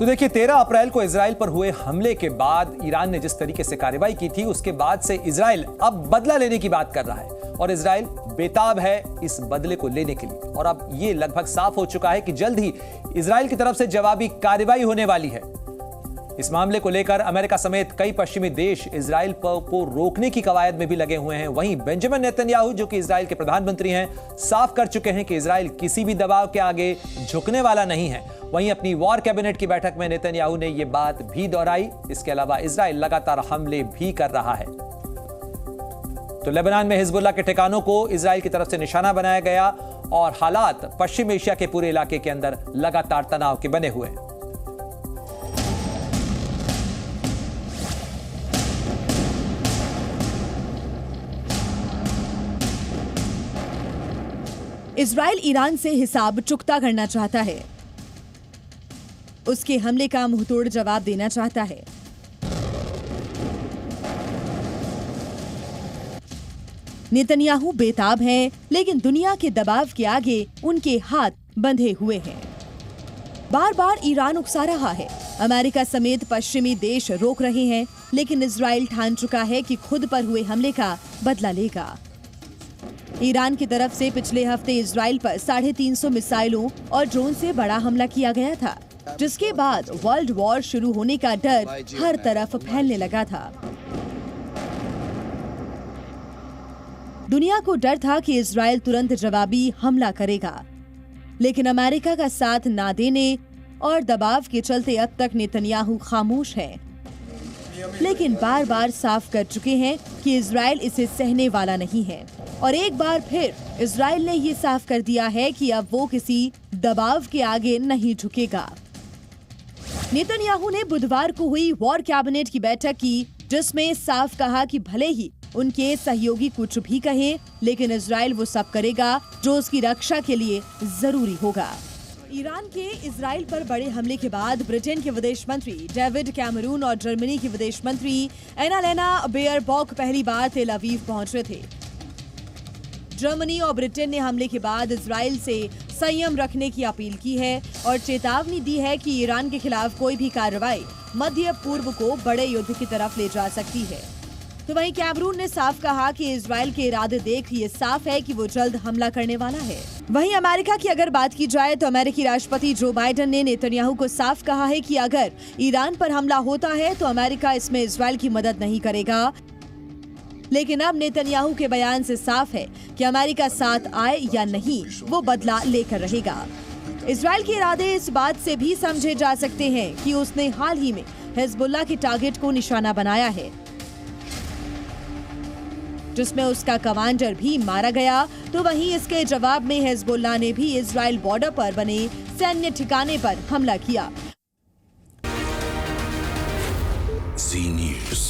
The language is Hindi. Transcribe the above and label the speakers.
Speaker 1: तो देखिए 13 अप्रैल को इजराइल पर हुए हमले के बाद ईरान ने जिस तरीके से कार्रवाई की थी, उसके बाद से इजराइल अब बदला लेने की बात कर रहा है और इजराइल बेताब है इस बदले को लेने के लिए। और अब ये लगभग साफ हो चुका है कि जल्द ही इजराइल की तरफ से जवाबी कार्रवाई होने वाली है। इस मामले को लेकर अमेरिका समेत कई पश्चिमी देश इजराइल को रोकने की कवायद में भी लगे हुए हैं। वहीं बेंजामिन नेतन्याहू, जो कि इजराइल के प्रधानमंत्री हैं, साफ कर चुके हैं कि इजराइल किसी भी दबाव के आगे झुकने वाला नहीं है। वहीं अपनी वॉर कैबिनेट की बैठक में नेतन्याहू ने यह बात भी दोहराई। इसके अलावा इजराइल लगातार हमले भी कर रहा है। तो लेबनान में हिजबुल्लाह के ठिकानों को इजराइल की तरफ से निशाना बनाया गया और हालात पश्चिम एशिया के पूरे इलाके के अंदर लगातार तनाव के बने हुए हैं।
Speaker 2: इजराइल ईरान से हिसाब चुकता करना चाहता है, उसके हमले का मुंहतोड़ जवाब देना चाहता है। नेतन्याहू बेताब हैं, लेकिन दुनिया के दबाव के आगे उनके हाथ बंधे हुए हैं। बार बार ईरान उकसा रहा है, अमेरिका समेत पश्चिमी देश रोक रहे हैं, लेकिन इजराइल ठान चुका है कि खुद पर हुए हमले का बदला लेगा। ईरान की तरफ से पिछले हफ्ते इजराइल पर 350 मिसाइलों और ड्रोन से बड़ा हमला किया गया था, जिसके बाद वर्ल्ड वॉर शुरू होने का डर हर तरफ फैलने लगा था। दुनिया को डर था कि इजराइल तुरंत जवाबी हमला करेगा, लेकिन अमेरिका का साथ ना देने और दबाव के चलते अब तक नेतन्याहू खामोश है। लेकिन बार बार साफ कर चुके हैं कि इजराइल इसे सहने वाला नहीं है और एक बार फिर इजराइल ने ये साफ कर दिया है कि अब वो किसी दबाव के आगे नहीं झुकेगा। नेतन्याहू ने बुधवार को हुई वॉर कैबिनेट की बैठक की, जिसमें साफ कहा कि भले ही उनके सहयोगी कुछ भी कहें, लेकिन इजराइल वो सब करेगा जो उसकी रक्षा के लिए जरूरी होगा। ईरान के इजराइल पर बड़े हमले के बाद ब्रिटेन के विदेश मंत्री डेविड कैमरून और जर्मनी की विदेश मंत्री एनालेना बेयरबॉक पहली बार तेल अवीव पहुंचे थे। जर्मनी और ब्रिटेन ने हमले के बाद इजराइल से संयम रखने की अपील की है और चेतावनी दी है कि ईरान के खिलाफ कोई भी कार्रवाई मध्य पूर्व को बड़े युद्ध की तरफ ले जा सकती है। तो वहीं कैमरून ने साफ कहा कि इजराइल के इरादे देख ये साफ है कि वो जल्द हमला करने वाला है। वहीं अमेरिका की अगर बात की जाए तो अमेरिकी राष्ट्रपति जो बाइडेन ने नेतन्याहू को साफ कहा है कि अगर ईरान पर हमला होता है तो अमेरिका इसमें इजराइल की मदद नहीं करेगा। लेकिन अब नेतन्याहू के बयान से साफ है कि अमेरिका साथ आए या नहीं, वो बदला लेकर रहेगा। इजराइल के इरादे इस बात से भी समझे जा सकते हैं कि उसने हाल ही में हिजबुल्लाह के टारगेट को निशाना बनाया है, जिसमें उसका कमांडर भी मारा गया। तो वहीं इसके जवाब में हिजबुल्लाह ने भी इजराइल बॉर्डर पर बने सैन्य ठिकाने पर हमला किया।
Speaker 3: Zee News।